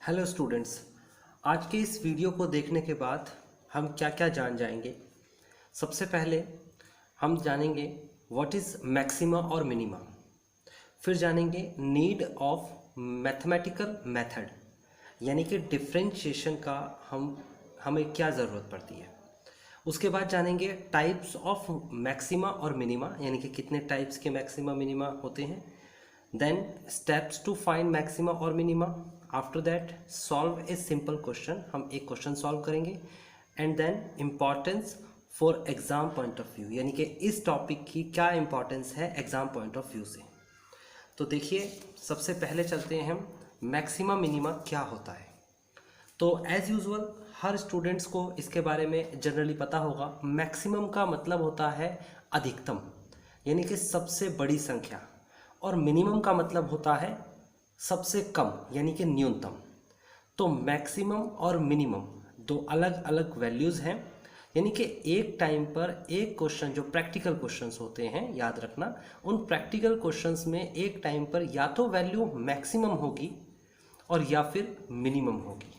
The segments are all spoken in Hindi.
हेलो स्टूडेंट्स, आज के इस वीडियो को देखने के बाद हम क्या क्या जान जाएंगे। सबसे पहले हम जानेंगे व्हाट इज़ मैक्सिमा और मिनिमा। फिर जानेंगे नीड ऑफ मैथमेटिकल मेथड, यानी कि डिफरेंशिएशन का हमें क्या ज़रूरत पड़ती है। उसके बाद जानेंगे टाइप्स ऑफ मैक्सिमा और मिनिमा, यानी कि कितने टाइप्स के मैक्सिमा मिनिमा होते हैं। Then steps to find maxima और minima. After that solve a simple question, हम एक क्वेश्चन सॉल्व करेंगे। And then importance for exam point of view, यानी कि इस टॉपिक की क्या इंपॉर्टेंस है एग्जाम पॉइंट ऑफ व्यू से। तो देखिए, सबसे पहले चलते हैं हम मैक्सिमा मिनिमा क्या होता है। तो एज़ यूजुअल हर स्टूडेंट्स को इसके बारे में जनरली पता होगा। मैक्सिमम का मतलब होता है अधिकतम, यानी कि सबसे बड़ी संख्या, और मिनिमम का मतलब होता है सबसे कम, यानी कि न्यूनतम। तो मैक्सिमम और मिनिमम दो अलग अलग वैल्यूज़ हैं, यानी कि एक टाइम पर एक क्वेश्चन, जो प्रैक्टिकल क्वेश्चंस होते हैं, याद रखना, उन प्रैक्टिकल क्वेश्चंस में एक टाइम पर या तो वैल्यू मैक्सिमम होगी और या फिर मिनिमम होगी,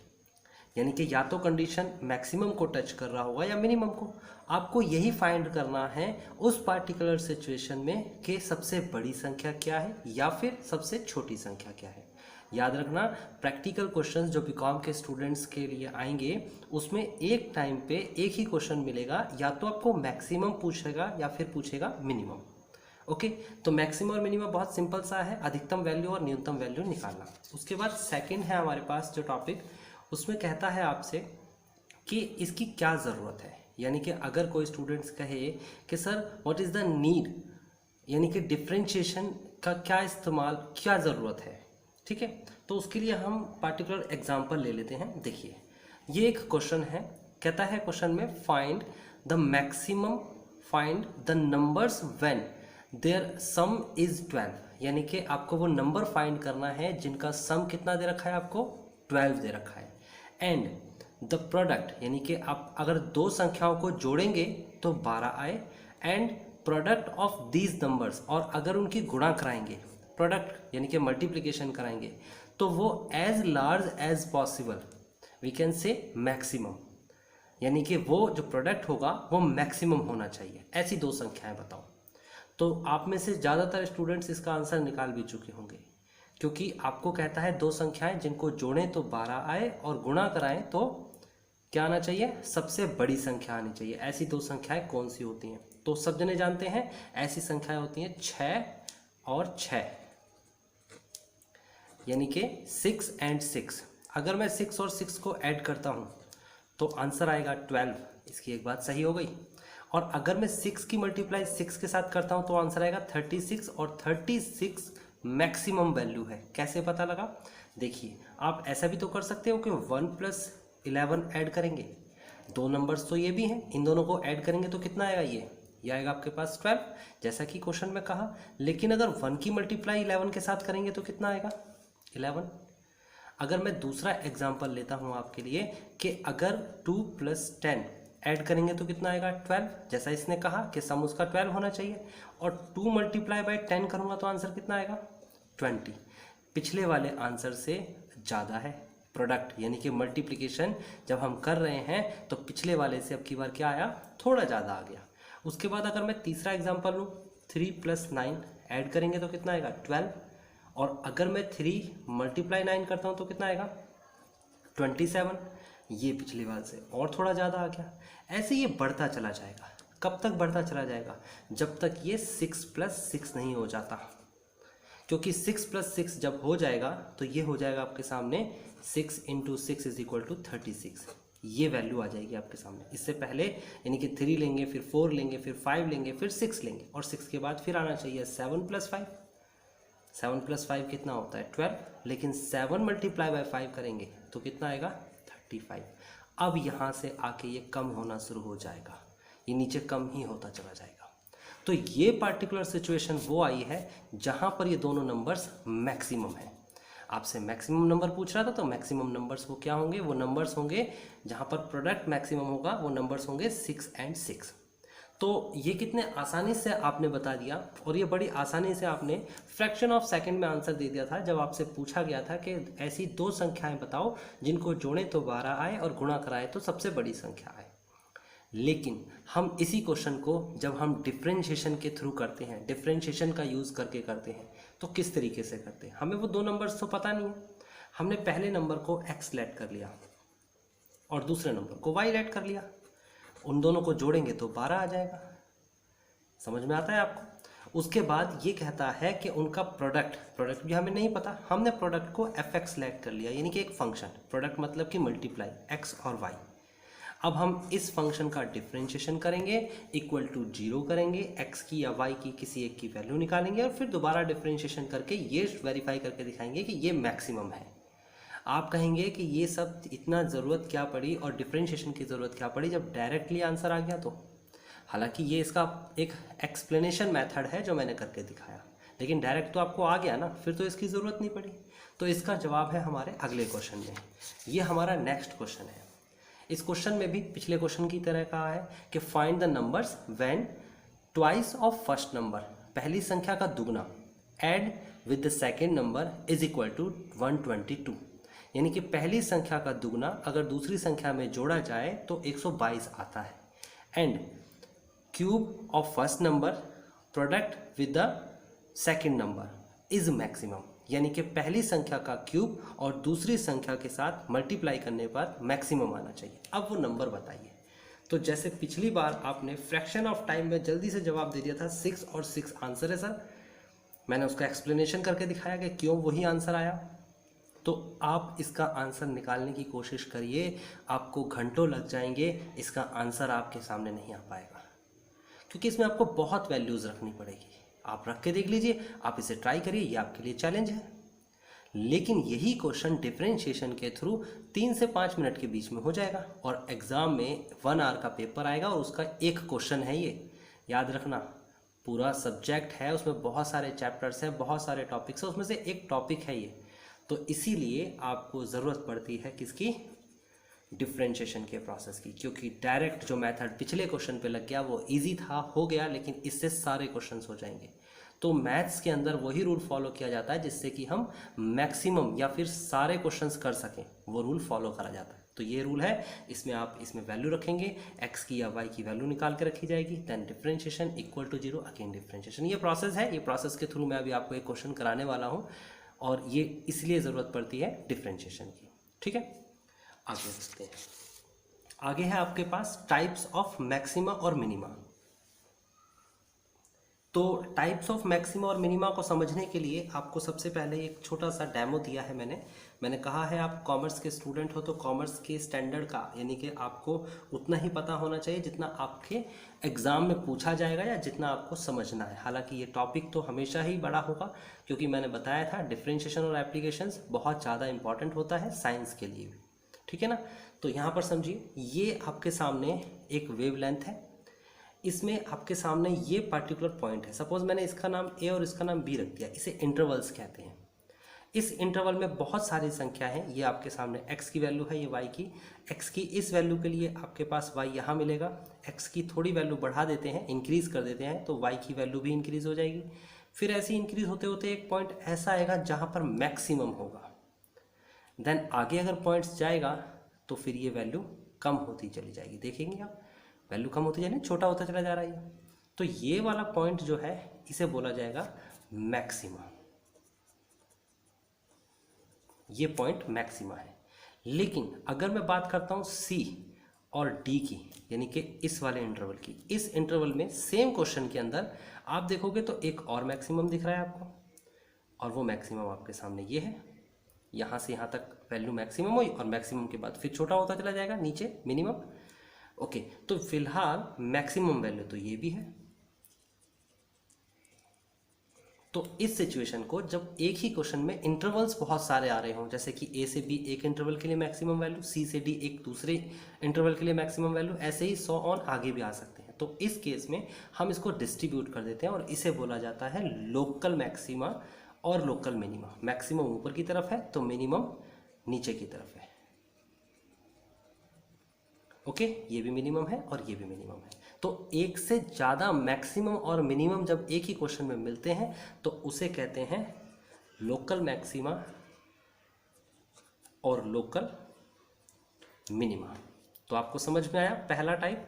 यानी कि या तो कंडीशन मैक्सिमम को टच कर रहा होगा या मिनिमम को। आपको यही फाइंड करना है उस पार्टिकुलर सिचुएशन में कि सबसे बड़ी संख्या क्या है या फिर सबसे छोटी संख्या क्या है। याद रखना, प्रैक्टिकल क्वेश्चंस जो बीकॉम के स्टूडेंट्स के लिए आएंगे उसमें एक टाइम पे एक ही क्वेश्चन मिलेगा, या तो आपको मैक्सिमम पूछेगा या फिर पूछेगा मिनिमम। ओके, तो मैक्सिमम और मिनिमम बहुत सिंपल सा है, अधिकतम वैल्यू और न्यूनतम वैल्यू निकालना। उसके बाद सेकंड है हमारे पास जो टॉपिक, उसमें कहता है आपसे कि इसकी क्या ज़रूरत है। यानी कि अगर कोई स्टूडेंट्स कहे कि sir what is the need, यानी कि डिफरेंशिएशन का क्या इस्तेमाल, क्या ज़रूरत है, ठीक है, तो उसके लिए हम पार्टिकुलर एग्जांपल ले लेते हैं। देखिए, ये एक क्वेश्चन है, कहता है क्वेश्चन में find the maximum, find the numbers when their sum is 12, यानी कि आपको वो नंबर फाइंड करना है जिनका सम कितना दे रखा है, आपको 12 दे रखा है। एंड द प्रोडक्ट, यानी कि आप अगर दो संख्याओं को जोड़ेंगे तो 12 आए, and product of these numbers, और अगर उनकी गुणा कराएंगे, प्रोडक्ट यानी कि मल्टीप्लिकेशन कराएंगे, तो वो as large as possible, we can say maximum, यानी कि वो जो प्रोडक्ट होगा वो मैक्सिमम होना चाहिए। ऐसी दो संख्याएं बताओ। तो आप में से ज़्यादातर स्टूडेंट्स इसका आंसर निकाल भी चुके होंगे, क्योंकि आपको कहता है दो संख्याएं जिनको जोड़ें तो 12 आए और गुणा कराएं तो क्या आना चाहिए, सबसे बड़ी संख्या आनी चाहिए। ऐसी दो संख्याएं कौन सी होती हैं, तो सब जने जानते हैं ऐसी संख्याएं होती हैं 6 और 6, यानी कि 6 and 6। अगर मैं 6 और 6 को ऐड करता हूं तो आंसर आएगा 12, इसकी एक बात सही हो गई। और अगर मैं 6 की मल्टीप्लाई 6 के साथ करता हूं तो आंसर आएगा 36, और 36 मैक्सिमम वैल्यू है। कैसे पता लगा, देखिए, आप ऐसा भी तो कर सकते हो कि 1 + 11 ऐड करेंगे, दो नंबर्स तो ये भी हैं, इन दोनों को ऐड करेंगे तो कितना आएगा, ये आएगा आपके पास 12, जैसा कि क्वेश्चन में कहा। लेकिन अगर 1 की मल्टीप्लाई 11 के साथ करेंगे तो कितना आएगा, 11। अगर मैं दूसरा एग्जाम्पल लेता हूँ आपके लिए कि अगर 2 + 10 ऐड करेंगे तो कितना आएगा, 12, जैसा इसने कहा कि सम उसका 12 होना चाहिए, और 2 × 10 करूँगा तो आंसर कितना आएगा, 20। पिछले वाले आंसर से ज़्यादा है प्रोडक्ट, यानी कि मल्टीप्लिकेशन जब हम कर रहे हैं तो पिछले वाले से अब की बार क्या आया, थोड़ा ज़्यादा आ गया। उसके बाद अगर मैं तीसरा एग्जाम्पल लूँ, 3 + 9 ऐड करेंगे तो कितना आएगा, 12, और अगर मैं 3 × 9 करता हूँ तो कितना आएगा, 27। ये पिछले वाले से और थोड़ा ज़्यादा आ गया। ऐसे ये बढ़ता चला जाएगा। कब तक बढ़ता चला जाएगा, जब तक ये 6 + 6 नहीं हो जाता, क्योंकि 6 + 6 जब हो जाएगा तो ये हो जाएगा आपके सामने 6 × 6 = 36, ये वैल्यू आ जाएगी आपके सामने। इससे पहले यानी कि 3 लेंगे, फिर 4 लेंगे, फिर 5 लेंगे, फिर 6 लेंगे, और 6 के बाद फिर आना चाहिए 7 + 5। 7 + 5 कितना होता है, 12, लेकिन 7 × 5 करेंगे तो कितना आएगा, 35। अब यहाँ से आके ये कम होना शुरू हो जाएगा, ये नीचे कम ही होता चला जाएगा। तो ये पार्टिकुलर सिचुएशन वो आई है जहाँ पर ये दोनों नंबर्स मैक्सिमम है। आपसे मैक्सिमम नंबर पूछ रहा था, तो मैक्सिमम नंबर्स वो क्या होंगे, वो नंबर्स होंगे जहाँ पर प्रोडक्ट मैक्सिमम होगा, वो नंबर्स होंगे 6 and 6। तो ये कितने आसानी से आपने बता दिया, और ये बड़ी आसानी से आपने फ्रैक्शन ऑफ सेकंड में आंसर दे दिया था जब आपसे पूछा गया था कि ऐसी दो संख्याएं बताओ जिनको जोड़ें तो 12 आए और गुणा कराए तो सबसे बड़ी संख्या आए। लेकिन हम इसी क्वेश्चन को जब हम डिफरेंशिएशन के थ्रू करते हैं, डिफरेंशिएशन का यूज़ करके करते हैं, तो किस तरीके से करते हैं, हमें वो दो नंबर्स तो पता नहीं है। हमने पहले नंबर को x लेट कर लिया और दूसरे नंबर को y लेट कर लिया, उन दोनों को जोड़ेंगे तो 12 आ जाएगा। समझ में आता है आपको? उसके बाद ये कहता है कि उनका प्रोडक्ट भी हमें नहीं पता, हमने प्रोडक्ट को fx लेट कर लिया, यानी कि एक फंक्शन, प्रोडक्ट मतलब कि मल्टीप्लाई x और y। अब हम इस फंक्शन का डिफरेंशिएशन करेंगे, इक्वल टू 0 करेंगे, x की या y की किसी एक की वैल्यू निकालेंगे और फिर दोबारा डिफरेंशिएशन करके ये वेरीफाई करके दिखाएंगे कि ये मैक्सिमम है। आप कहेंगे कि ये सब इतना ज़रूरत क्या पड़ी और डिफरेंशिएशन की ज़रूरत क्या पड़ी जब डायरेक्टली आंसर आ गया तो। हालांकि ये इसका एक एक्सप्लेनेशन मेथड है जो मैंने करके दिखाया, लेकिन डायरेक्ट तो आपको आ गया ना, फिर तो इसकी ज़रूरत नहीं पड़ी। तो इसका जवाब है हमारे अगले क्वेश्चन में। ये हमारा नेक्स्ट क्वेश्चन है। इस क्वेश्चन में भी पिछले क्वेश्चन की तरह कहा है कि find the numbers when twice of first number, पहली संख्या का दुगना, add with the second number is equal to 122, यानी कि पहली संख्या का दुगना अगर दूसरी संख्या में जोड़ा जाए तो 122 आता है। And cube of first number product with the second number is maximum, यानी कि पहली संख्या का क्यूब और दूसरी संख्या के साथ मल्टीप्लाई करने पर मैक्सिमम आना चाहिए। अब वो नंबर बताइए। तो जैसे पिछली बार आपने फ्रैक्शन ऑफ टाइम में जल्दी से जवाब दे दिया था 6 और 6 आंसर है सर, मैंने उसका एक्सप्लेनेशन करके दिखाया कि क्यों वही आंसर आया। तो आप इसका आंसर निकालने की कोशिश करिए, आपको घंटों लग जाएंगे, इसका आंसर आपके सामने नहीं आ पाएगा, क्योंकि इसमें आपको बहुत वैल्यूज़ रखनी पड़ेगी। आप रख के देख लीजिए, आप इसे ट्राई करिए, ये आपके लिए चैलेंज है। लेकिन यही क्वेश्चन डिफरेंशिएशन के थ्रू 3 से 5 मिनट के बीच में हो जाएगा और एग्ज़ाम में 1 आवर का पेपर आएगा और उसका एक क्वेश्चन है ये, याद रखना। पूरा सब्जेक्ट है, उसमें बहुत सारे चैप्टर्स हैं, बहुत सारे टॉपिक्स हैं, उसमें से एक टॉपिक है ये। तो इसीलिए आपको ज़रूरत पड़ती है किसकी, डिफरेंशिएशन के प्रोसेस की, क्योंकि डायरेक्ट जो मेथड पिछले क्वेश्चन पे लग गया वो इजी था, हो गया, लेकिन इससे सारे क्वेश्चंस हो जाएंगे। तो मैथ्स के अंदर वही रूल फॉलो किया जाता है जिससे कि हम मैक्सिमम या फिर सारे क्वेश्चंस कर सकें, वो रूल फॉलो करा जाता है। तो ये रूल है, इसमें आप इसमें वैल्यू रखेंगे, x की या y की वैल्यू निकाल के रखी जाएगी, then differentiation equal to 0, again differentiation. ये प्रोसेस है, ये प्रोसेस के थ्रू मैं अभी आपको एक क्वेश्चन कराने वाला हूँ और ये इसलिए ज़रूरत पड़ती है डिफरेंशिएशन की। ठीक है, आगे बढ़ते हैं। आगे है आपके पास टाइप्स ऑफ मैक्सिमा और मिनिमा। तो टाइप्स ऑफ मैक्सिमा और मिनिमा को समझने के लिए आपको सबसे पहले एक छोटा सा डेमो दिया है मैंने कहा है आप कॉमर्स के स्टूडेंट हो तो कॉमर्स के स्टैंडर्ड का, यानी कि आपको उतना ही पता होना चाहिए जितना आपके एग्ज़ाम में पूछा जाएगा या जितना आपको समझना है। हालांकि ये टॉपिक तो हमेशा ही बड़ा होगा, क्योंकि मैंने बताया था डिफरेंशिएशन और एप्लीकेशंस बहुत ज़्यादा इंपॉर्टेंट होता है साइंस के लिए भी। ठीक है ना। तो यहाँ पर समझिए, ये आपके सामने एक वेवलेंथ है, इसमें आपके सामने ये पर्टिकुलर पॉइंट है। सपोज मैंने इसका नाम ए और इसका नाम बी रख दिया, इसे इंटरवल्स कहते हैं। इस इंटरवल में बहुत सारी संख्या है, ये आपके सामने x की वैल्यू है, ये y की। x की इस वैल्यू के लिए आपके पास y यहाँ मिलेगा, x की थोड़ी वैल्यू बढ़ा देते हैं, इंक्रीज़ कर देते हैं, तो y की वैल्यू भी इंक्रीज़ हो जाएगी। फिर ऐसे इंक्रीज़ होते होते एक पॉइंट ऐसा आएगा जहाँ पर मैक्सिमम होगा। देन आगे अगर पॉइंट्स जाएगा तो फिर ये वैल्यू कम होती चली जाएगी। देखेंगे आप, वैल्यू कम होती जाएगी, छोटा होता चला जा रहा है। तो ये वाला पॉइंट जो है इसे बोला जाएगा मैक्सिमा, ये पॉइंट मैक्सिमा है। लेकिन अगर मैं बात करता हूँ सी और डी की, यानी कि इस वाले इंटरवल की, इस इंटरवल में सेम क्वेश्चन के अंदर आप देखोगे तो एक और मैक्सिमम दिख रहा है आपको, और वो मैक्सिमम आपके सामने ये है। यहाँ से यहाँ तक वैल्यू मैक्सिमम हुई और मैक्सिमम के बाद फिर छोटा होता चला जाएगा नीचे मिनिमम। ओके, तो फिलहाल मैक्सिमम वैल्यू तो ये भी है। तो इस सिचुएशन को जब एक ही क्वेश्चन में इंटरवल्स बहुत सारे आ रहे हों, जैसे कि ए से बी एक इंटरवल के लिए मैक्सिमम वैल्यू, सी से डी एक दूसरे इंटरवल के लिए मैक्सिमम वैल्यू, ऐसे ही 100 ऑन आगे भी आ सकते हैं। तो इस केस में हम इसको डिस्ट्रीब्यूट कर देते हैं और इसे बोला जाता है लोकल मैक्सिमा और लोकल मिनिमा। मैक्सिमम ऊपर की तरफ है तो मिनिमम नीचे की तरफ है। ओके, ये भी मिनिमम है और ये भी मिनिमम है। तो एक से ज़्यादा मैक्सिमम और मिनिमम जब एक ही क्वेश्चन में मिलते हैं तो उसे कहते हैं लोकल मैक्सिमा और लोकल मिनिमा। तो आपको समझ में आया पहला टाइप।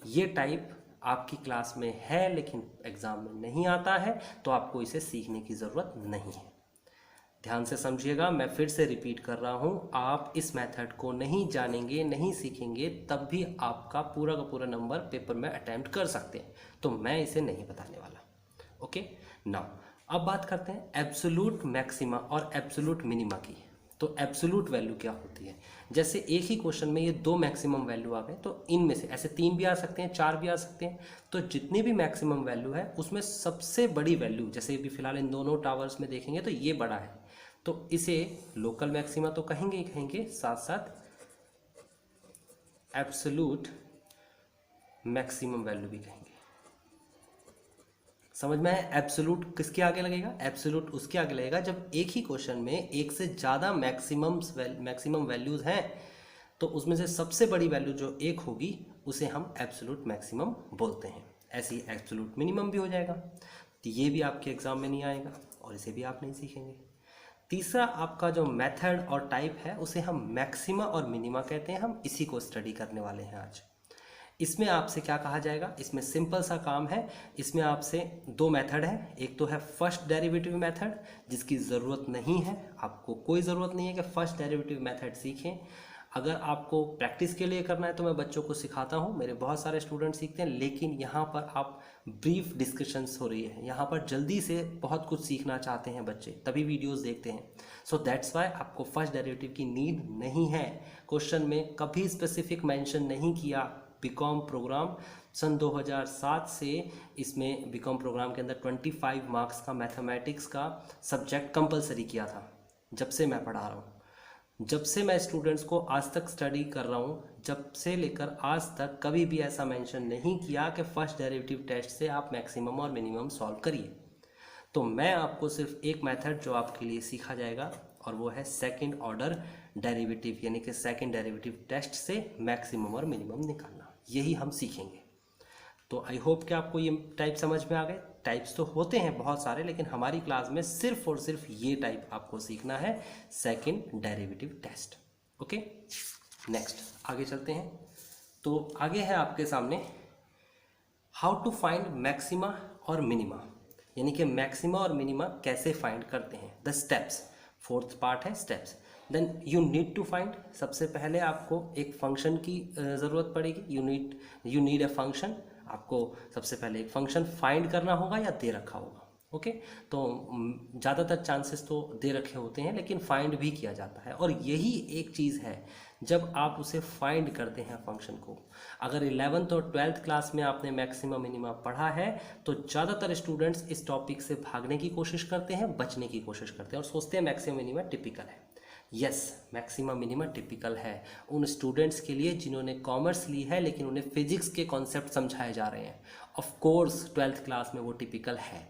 ये टाइप आपकी क्लास में है लेकिन एग्ज़ाम में नहीं आता है, तो आपको इसे सीखने की ज़रूरत नहीं है। ध्यान से समझिएगा, मैं फिर से रिपीट कर रहा हूँ, आप इस मेथड को नहीं जानेंगे, नहीं सीखेंगे, तब भी आपका पूरा का पूरा नंबर पेपर में अटैम्प्ट कर सकते हैं। तो मैं इसे नहीं बताने वाला। ओके, नाउ अब बात करते हैं एब्सोल्यूट मैक्सिमा और एब्सोल्यूट मिनिमा की। तो एब्सोल्यूट वैल्यू क्या होती है? जैसे एक ही क्वेश्चन में ये दो मैक्सिमम वैल्यू आ गए, तो इनमें से ऐसे 3 भी आ सकते हैं, 4 भी आ सकते हैं। तो जितनी भी मैक्सिमम वैल्यू है उसमें सबसे बड़ी वैल्यू, जैसे भी फिलहाल इन दोनों टावर्स में देखेंगे तो ये बड़ा है, तो इसे लोकल मैक्सिमा तो कहेंगे ही कहेंगे, साथ साथ एब्सोल्यूट मैक्सिमम वैल्यू भी कहेंगे। समझ में है? एब्सोल्यूट किसके आगे लगेगा? एब्सोल्यूट उसके आगे लगेगा जब एक ही क्वेश्चन में एक से ज़्यादा मैक्सिमम वैल्यूज़ हैं, तो उसमें से सबसे बड़ी वैल्यू जो एक होगी उसे हम एब्सोल्यूट मैक्सिमम बोलते हैं। ऐसे ही एब्सोल्यूट मिनिमम भी हो जाएगा। तो ये भी आपके एग्जाम में नहीं आएगा और इसे भी आप नहीं सीखेंगे। तीसरा आपका जो मेथड और टाइप है उसे हम मैक्सिमा और मिनिमा कहते हैं। हम इसी को स्टडी करने वाले हैं आज। इसमें आपसे क्या कहा जाएगा? इसमें सिंपल सा काम है। इसमें आपसे दो मेथड है। एक तो है फर्स्ट डेरिवेटिव मेथड, जिसकी ज़रूरत नहीं है, आपको कोई ज़रूरत नहीं है कि फर्स्ट डेरिवेटिव मेथड सीखें। अगर आपको प्रैक्टिस के लिए करना है तो मैं बच्चों को सिखाता हूँ, मेरे बहुत सारे स्टूडेंट सीखते हैं, लेकिन यहाँ पर आप ब्रीफ डिस्कशंस हो रही है, यहाँ पर जल्दी से बहुत कुछ सीखना चाहते हैं बच्चे, तभी वीडियोस देखते हैं। सो दैट्स वाई आपको फर्स्ट डेरिवेटिव की नीड नहीं है। क्वेश्चन में कभी स्पेसिफिक मेंशन नहीं किया। बीकॉम प्रोग्राम सन 2007 से इसमें बीकॉम प्रोग्राम के अंदर 25 मार्क्स का मैथमेटिक्स का सब्जेक्ट कंपलसरी किया था। जब से मैं पढ़ा रहा हूँ, जब से मैं स्टूडेंट्स को आज तक स्टडी कर रहा हूँ, जब से लेकर आज तक कभी भी ऐसा मेंशन नहीं किया कि फर्स्ट डेरिवेटिव टेस्ट से आप मैक्सिमम और मिनिमम सॉल्व करिए। तो मैं आपको सिर्फ एक मेथड जो आपके लिए सीखा जाएगा और वो है सेकंड ऑर्डर डेरिवेटिव, यानी कि सेकंड डेरिवेटिव टेस्ट से मैक्सिमम और मिनिमम निकालना, यही हम सीखेंगे। तो आई होप कि आपको ये टाइप समझ में आ गए। टाइप्स तो होते हैं बहुत सारे, लेकिन हमारी क्लास में सिर्फ और सिर्फ ये टाइप आपको सीखना है, second derivative test. Okay, next आगे चलते हैं। तो आगे है आपके सामने हाउ टू फाइंड मैक्सिमा और मिनिमा, यानी कि मैक्सिमा और मिनिमा कैसे फाइंड करते हैं, द स्टेप्स। फोर्थ पार्ट है steps. Then you need to find, सबसे पहले आपको एक फंक्शन की ज़रूरत पड़ेगी। You need a function. आपको सबसे पहले एक फंक्शन फाइंड करना होगा या दे रखा होगा। ओके, तो ज़्यादातर चांसेस तो दे रखे होते हैं, लेकिन फाइंड भी किया जाता है। और यही एक चीज़ है, जब आप उसे फाइंड करते हैं फंक्शन को, अगर 11th और 12th क्लास में आपने मैक्सिमा मिनिमा पढ़ा है तो ज़्यादातर स्टूडेंट्स इस टॉपिक से भागने की कोशिश करते हैं, बचने की कोशिश करते हैं और सोचते हैं मैक्सिमा मिनिमा टिपिकल है। यस, मैक्सिमा मिनिमा टिपिकल है उन स्टूडेंट्स के लिए जिन्होंने कॉमर्स ली है लेकिन उन्हें फिजिक्स के कॉन्सेप्ट समझाए जा रहे हैं। ऑफ कोर्स 12th क्लास में वो टिपिकल है,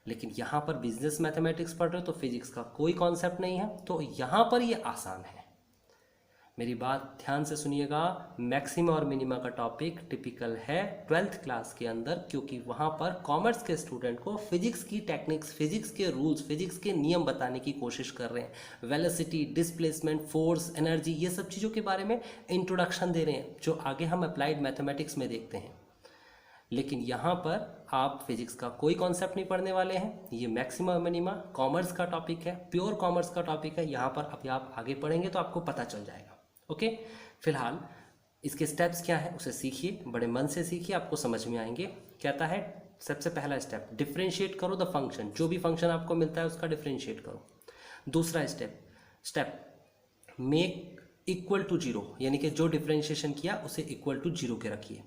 लेकिन यहाँ पर बिजनेस मैथमेटिक्स पढ़ रहे हो तो फिजिक्स का कोई कॉन्सेप्ट नहीं है, तो यहाँ पर ये आसान है। मेरी बात ध्यान से सुनिएगा, मैक्सिमा और मिनिमा का टॉपिक टिपिकल है 12th क्लास के अंदर, क्योंकि वहाँ पर कॉमर्स के स्टूडेंट को फिजिक्स की टेक्निक्स, फिजिक्स के रूल्स, फिजिक्स के नियम बताने की कोशिश कर रहे हैं। वेलोसिटी, डिस्प्लेसमेंट, फोर्स, एनर्जी, ये सब चीज़ों के बारे में इंट्रोडक्शन दे रहे हैं, जो आगे हम अप्लाइड मैथमेटिक्स में देखते हैं। लेकिन यहाँ पर आप फिजिक्स का कोई कॉन्सेप्ट नहीं पढ़ने वाले हैं। ये मैक्सिमा मिनिमा कॉमर्स का टॉपिक है, प्योर कॉमर्स का टॉपिक है। यहाँ पर अभी आप आगे पढ़ेंगे तो आपको पता चल जाएगा। ओके, फिलहाल इसके स्टेप्स क्या है उसे सीखिए, बड़े मन से सीखिए, आपको समझ में आएंगे। कहता है सबसे पहला स्टेप, डिफरेंशिएट करो द फंक्शन। जो भी फंक्शन आपको मिलता है उसका डिफरेंशिएट करो। दूसरा step make equal to zero, यानी कि जो डिफरेंशिएशन किया उसे इक्वल टू जीरो के रखिए।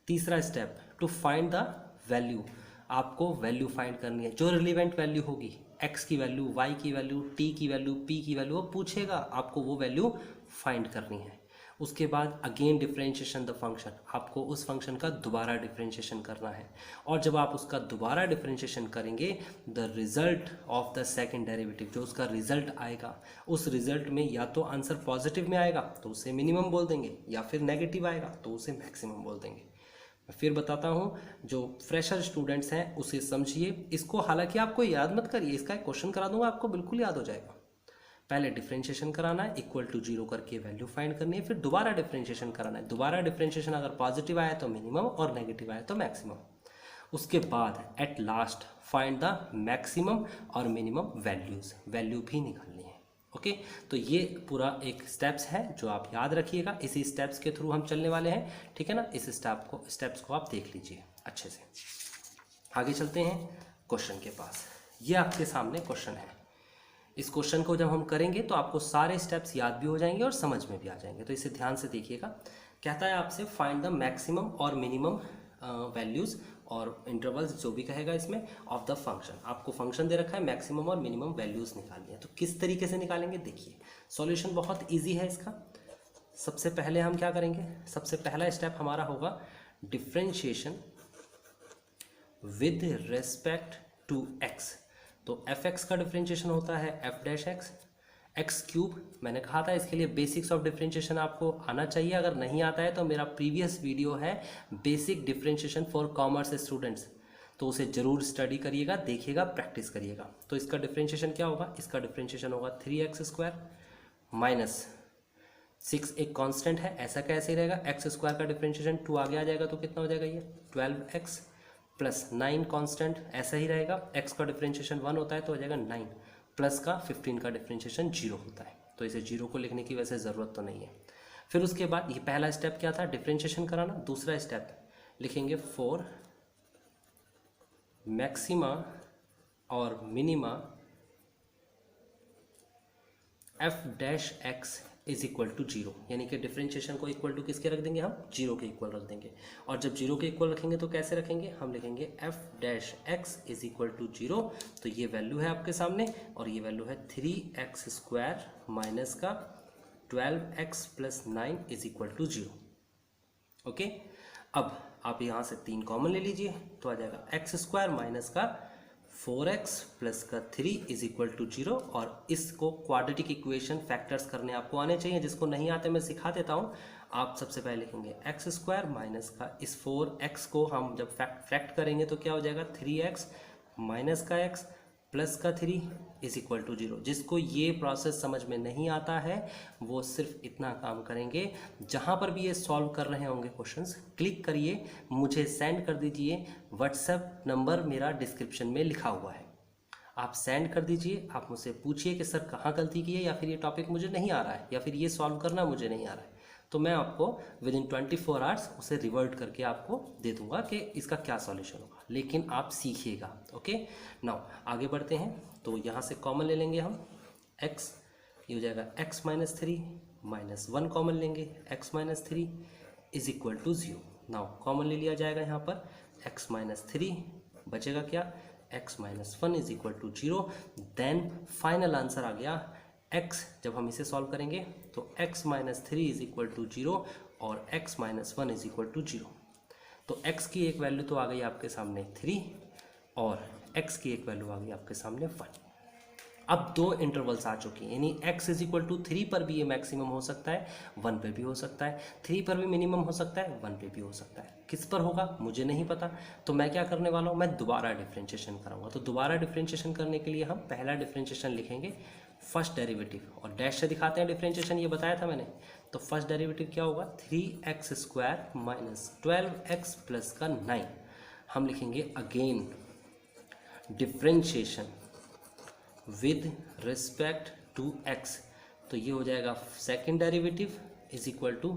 तीसरा step, to find the value, आपको वैल्यू फाइंड करनी है, जो रिलेवेंट वैल्यू होगी, x की वैल्यू, y की वैल्यू, t की वैल्यू, p की वैल्यू, वो पूछेगा, आपको वो वैल्यू फाइंड करनी है। उसके बाद अगेन डिफरेंशिएशन द फंक्शन, आपको उस फंक्शन का दोबारा डिफरेंशिएशन करना है। और जब आप उसका दोबारा डिफरेंशिएशन करेंगे, the result of the second derivative, जो उसका रिजल्ट आएगा, उस रिजल्ट में या तो आंसर पॉजिटिव में आएगा तो उसे मिनिमम बोल देंगे, या फिर नेगेटिव आएगा तो उसे मैक्सिमम बोल देंगे। मैं फिर बताता हूँ, जो फ्रेशर स्टूडेंट्स हैं उसे समझिए इसको, हालांकि आपको याद मत करिए, इसका एक क्वेश्चन करा दूंगा आपको बिल्कुल याद हो जाएगा। पहले डिफरेंशिएशन कराना है, इक्वल टू 0 करके वैल्यू फाइंड करनी है, फिर दोबारा डिफरेंशिएशन कराना है, दोबारा डिफरेंशिएशन अगर पॉजिटिव आया तो मिनिमम और नेगेटिव आया तो मैक्सिमम। उसके बाद at last find the maximum और मिनिमम वैल्यूज़, वैल्यू भी निकालनी है। ओके, तो ये पूरा एक स्टेप्स है जो आप याद रखिएगा, इसी स्टेप्स के थ्रू हम चलने वाले हैं, ठीक है ना। इस स्टेप्स को आप देख लीजिए अच्छे से। आगे चलते हैं क्वेश्चन के पास। ये आपके सामने क्वेश्चन है, इस क्वेश्चन को जब हम करेंगे तो आपको सारे स्टेप्स याद भी हो जाएंगे और समझ में भी आ जाएंगे, तो इसे ध्यान से देखिएगा। कहता है आपसे फाइंड द मैक्सिमम और मिनिमम वैल्यूज़ और इंटरवल्स, जो भी कहेगा इसमें, ऑफ द फंक्शन। आपको फंक्शन दे रखा है, मैक्सिमम और मिनिमम वैल्यूज़ निकालनी है। तो किस तरीके से निकालेंगे देखिए, सॉल्यूशन बहुत ईजी है इसका। सबसे पहले हम क्या करेंगे, सबसे पहला स्टेप हमारा होगा differentiation with respect to x. तो एफ एक्स का डिफरेंशिएशन होता है f dash x, x cube. मैंने कहा था इसके लिए बेसिक्स ऑफ डिफरेंशिएशन आपको आना चाहिए, अगर नहीं आता है तो मेरा प्रीवियस वीडियो है basic differentiation for commerce students, तो उसे जरूर स्टडी करिएगा, देखिएगा, प्रैक्टिस करिएगा। तो इसका डिफरेंशिएशन क्या होगा, इसका डिफरेंशिएशन होगा 3x² माइनस 6 एक कांस्टेंट है, ऐसा कैसे रहेगा, x² का डिफरेंशिएशन 2 आगे आ जाएगा तो कितना हो जाएगा ये 12x प्लस 9 कांस्टेंट ऐसा ही रहेगा, x का डिफरेंशिएशन 1 होता है तो हो जाएगा 9 प्लस का 15 का डिफरेंशिएशन 0 होता है, तो इसे 0 को लिखने की वैसे ज़रूरत तो नहीं है। फिर उसके बाद ये पहला स्टेप क्या था, डिफरेंशिएशन कराना। दूसरा स्टेप लिखेंगे फॉर मैक्सिमा और minima f dash x is equal to 0, यानी कि डिफरेंशिएशन को इक्वल टू किसके रख देंगे हम, 0 के इक्वल रख देंगे। और जब 0 के इक्वल रखेंगे तो कैसे रखेंगे, हम लिखेंगे f dash x is equal to 0। तो ये वैल्यू है आपके सामने और ये वैल्यू है 3x² माइनस का 12x plus 9 is equal to 0। Okay, अब आप यहाँ से 3 कॉमन ले लीजिए तो आ जाएगा x² माइनस का 4x प्लस का 3 इज इक्वल टू 0। और इसको क्वाड्रेटिक इक्वेशन फैक्टर्स करने आपको आने चाहिए, जिसको नहीं आते मैं सिखा देता हूँ। आप सबसे पहले लिखेंगे x² माइनस का इस 4x को हम जब फैक्ट करेंगे तो क्या हो जाएगा 3x माइनस का x प्लस का 3 इज इक्वल टू 0। जिसको ये प्रोसेस समझ में नहीं आता है वो सिर्फ इतना काम करेंगे, जहाँ पर भी ये सॉल्व कर रहे होंगे क्वेश्चंस, क्लिक करिए, मुझे सेंड कर दीजिए। व्हाट्सएप नंबर मेरा डिस्क्रिप्शन में लिखा हुआ है, आप सेंड कर दीजिए। आप मुझसे पूछिए कि सर कहाँ गलती की है, या फिर ये टॉपिक मुझे नहीं आ रहा है, या फिर ये सॉल्व करना मुझे नहीं आ रहा है, तो मैं आपको विद इन 24 आवर्स उसे रिवर्ट करके आपको दे दूंगा कि इसका क्या सॉल्यूशन होगा, लेकिन आप सीखिएगा। ओके, नाउ आगे बढ़ते हैं। तो यहाँ से कॉमन ले लेंगे हम x, ये हो जाएगा x माइनस 3 माइनस 1 कॉमन लेंगे, x minus 3 is equal to 0। Now common ले लिया जाएगा यहाँ पर x माइनस 3, बचेगा क्या x minus 1 is equal to 0। Then final answer आ गया x, जब हम इसे सॉल्व करेंगे तो x minus 3 is equal to 0 और x minus 1 is equal to 0। तो x की एक वैल्यू तो आ गई आपके सामने 3 और x की एक वैल्यू आ गई आपके सामने 1। अब दो इंटरवल्स आ चुकी हैं, यानी x इज इक्वल टू 3 पर भी ये मैक्सिमम हो सकता है, 1 पे भी हो सकता है, 3 पर भी मिनिमम हो सकता है, 1 पे भी हो सकता है। किस पर होगा मुझे नहीं पता, तो मैं क्या करने वाला हूँ, मैं दोबारा डिफरेंशिएशन कराऊंगा। तो दोबारा डिफरेंशिएशन करने के लिए हम पहला डिफरेंशिएशन लिखेंगे फर्स्ट डेरिवेटिव, और डैश से दिखाते हैं डिफरेंशिएशन, ये बताया था मैंने। तो फर्स्ट डेरिवेटिव क्या होगा 3x² माइनस 12x प्लस का 9। हम लिखेंगे again differentiation with respect to x, तो ये हो जाएगा second derivative is equal to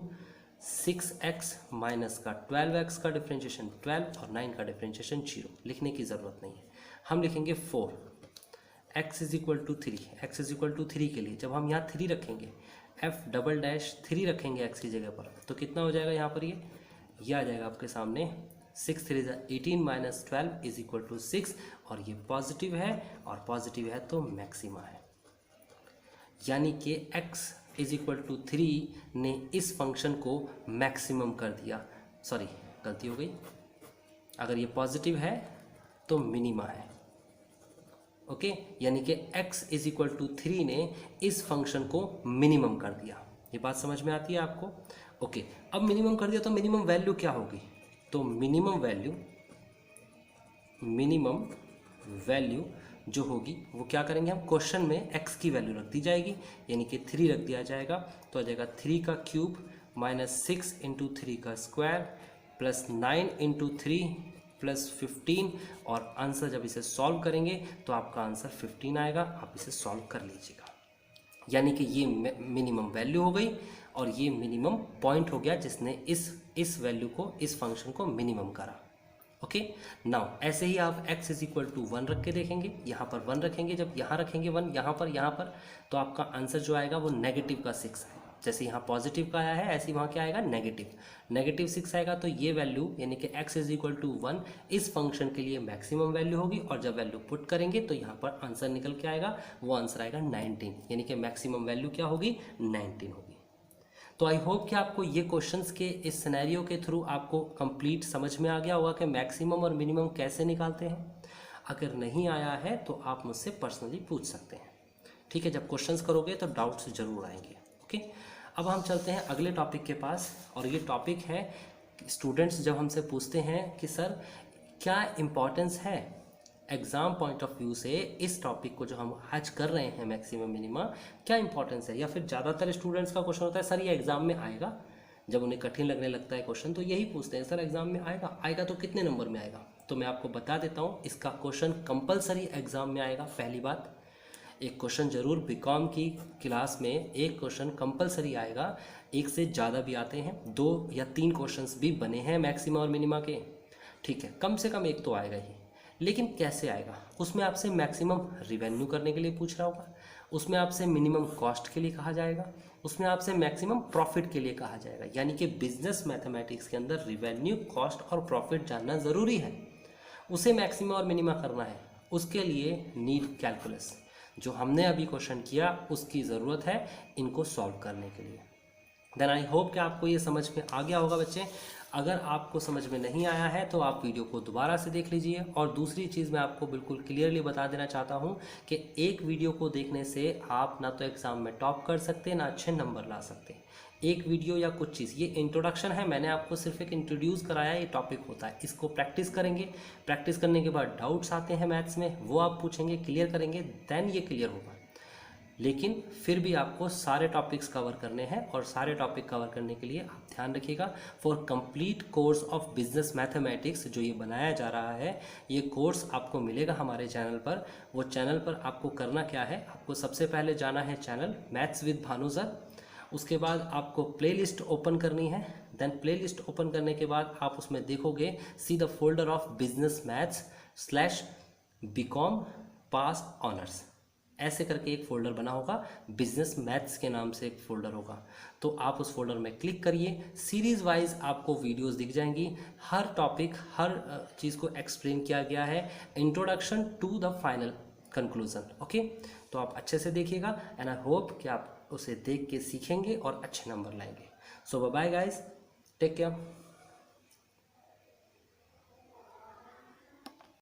6x minus का 12x का डिफरेंशिएशन 12 और 9 का डिफरेंशिएशन 0। लिखने की ज़रूरत नहीं है, हम लिखेंगे 4 x is equal to 3। x is equal to 3 के लिए जब हम यहाँ 3 रखेंगे, f डबल डैश 3 रखेंगे x की जगह पर, तो कितना हो जाएगा यहाँ पर ये आ जाएगा आपके सामने 6 3 18 माइनस 12 इज इक्वल टू 6, और ये पॉजिटिव है, और पॉजिटिव है तो मैक्सिमा है, यानी कि x इज इक्वल टू 3 ने इस फंक्शन को मैक्सिमम कर दिया। सॉरी गलती हो गई, अगर ये पॉजिटिव है तो मिनिमा है। ओके, यानी कि x इज इक्वल टू 3 ने इस फंक्शन को मिनिमम कर दिया। ये बात समझ में आती है आपको? ओके, अब मिनिमम कर दिया तो मिनिमम वैल्यू क्या होगी, तो मिनिमम वैल्यू जो होगी वो क्या करेंगे हम, क्वेश्चन में x की वैल्यू रख दी जाएगी, यानी कि 3 रख दिया जाएगा। तो आ जाएगा 3 का क्यूब माइनस 6 इंटू 3 का स्क्वायर प्लस 9 इंटू 3 प्लस 15, और आंसर जब इसे सॉल्व करेंगे तो आपका आंसर 15 आएगा। आप इसे सॉल्व कर लीजिएगा। यानी कि ये मिनिमम वैल्यू हो गई और ये मिनिमम पॉइंट हो गया जिसने इस वैल्यू को, इस फंक्शन को मिनिमम करा। ओके, नाउ ऐसे ही आप x इज इक्वल टू 1 रख के देखेंगे, यहाँ पर 1 रखेंगे, जब यहाँ रखेंगे 1 यहाँ पर, तो आपका आंसर जो आएगा वो नेगेटिव का 6 आएगा। जैसे यहाँ पॉजिटिव का आया है ऐसे ही वहाँ क्या आएगा, नेगेटिव 6 आएगा। तो ये वैल्यू यानी कि x इज इक्वल टू 1 इस फंक्शन के लिए मैक्सिमम वैल्यू होगी, और जब वैल्यू पुट करेंगे तो यहाँ पर आंसर निकल के आएगा, वो आंसर आएगा 19, यानी कि मैक्सिमम वैल्यू क्या होगी, 19 होगी। तो आई होप कि आपको ये क्वेश्चंस के इस सिनेरियो के थ्रू आपको कंप्लीट समझ में आ गया होगा कि मैक्सिमम और मिनिमम कैसे निकालते हैं। अगर नहीं आया है तो आप मुझसे पर्सनली पूछ सकते हैं, ठीक है। जब क्वेश्चंस करोगे तो डाउट्स जरूर आएंगे। ओके, अब हम चलते हैं अगले टॉपिक के पास, और ये टॉपिक है स्टूडेंट्स जब हमसे पूछते हैं कि सर क्या इम्पोर्टेंस है एग्ज़ाम पॉइंट ऑफ व्यू से इस टॉपिक को जो हम आज कर रहे हैं मैक्सिमम मिनिमा, क्या इंपॉर्टेंस है। या फिर ज़्यादातर स्टूडेंट्स का क्वेश्चन होता है सर ये एग्ज़ाम में आएगा, जब उन्हें कठिन लगने लगता है क्वेश्चन तो यही पूछते हैं सर एग्ज़ाम में आएगा तो कितने नंबर में आएगा। तो मैं आपको बता देता हूँ, इसका क्वेश्चन कंपलसरी एग्ज़ाम में आएगा। पहली बात, एक क्वेश्चन जरूर बीकॉम की क्लास में एक क्वेश्चन कंपलसरी आएगा, एक से ज़्यादा भी आते हैं, 2 या 3 क्वेश्चंस भी बने हैं मैक्सिमा और मिनिमा के, ठीक है। कम से कम एक तो आएगा ही, लेकिन कैसे आएगा, उसमें आपसे मैक्सिमम रिवेन्यू करने के लिए पूछ रहा होगा, उसमें आपसे मिनिमम कॉस्ट के लिए कहा जाएगा, उसमें आपसे मैक्सिमम प्रॉफिट के लिए कहा जाएगा। यानी कि बिजनेस मैथमेटिक्स के अंदर रिवेन्यू, कॉस्ट और प्रॉफिट जानना ज़रूरी है, उसे मैक्सिमा और मिनिमा करना है। उसके लिए नीड कैलकुलस, जो हमने अभी क्वेश्चन किया उसकी ज़रूरत है इनको सॉल्व करने के लिए। देन आई होप कि आपको ये समझ में आ गया होगा बच्चे। अगर आपको समझ में नहीं आया है तो आप वीडियो को दोबारा से देख लीजिए। और दूसरी चीज़ मैं आपको बिल्कुल क्लियरली बता देना चाहता हूँ कि एक वीडियो को देखने से आप ना तो एग्ज़ाम में टॉप कर सकते ना अच्छे नंबर ला सकते। एक वीडियो या कुछ चीज़, ये इंट्रोडक्शन है, मैंने आपको सिर्फ एक इंट्रोड्यूस कराया, ये टॉपिक होता है, इसको प्रैक्टिस करेंगे। प्रैक्टिस करने के बाद डाउट्स आते हैं मैथ्स में, वो आप पूछेंगे, क्लियर करेंगे, देन ये क्लियर होगा। लेकिन फिर भी आपको सारे टॉपिक्स कवर करने हैं, और सारे टॉपिक कवर करने के लिए आप ध्यान रखिएगा, for complete course of business mathematics जो ये बनाया जा रहा है, ये कोर्स आपको मिलेगा हमारे चैनल पर। वो चैनल पर आपको करना क्या है, आपको सबसे पहले जाना है channel maths with Bhanu sir, उसके बाद आपको प्लेलिस्ट ओपन करनी है। देन प्लेलिस्ट ओपन करने के बाद आप उसमें देखोगे see the folder of business maths /BCom pass honours, ऐसे करके एक फ़ोल्डर बना होगा, बिजनेस मैथ्स के नाम से एक फ़ोल्डर होगा। तो आप उस फोल्डर में क्लिक करिए, सीरीज़ वाइज आपको वीडियोस दिख जाएंगी, हर टॉपिक हर चीज़ को एक्सप्लेन किया गया है, introduction to the final conclusion. Okay, तो आप अच्छे से देखिएगा, एंड आई होप कि आप उसे देख के सीखेंगे और अच्छे नंबर लाएंगे। सो बाय गाइस, टेक केयर।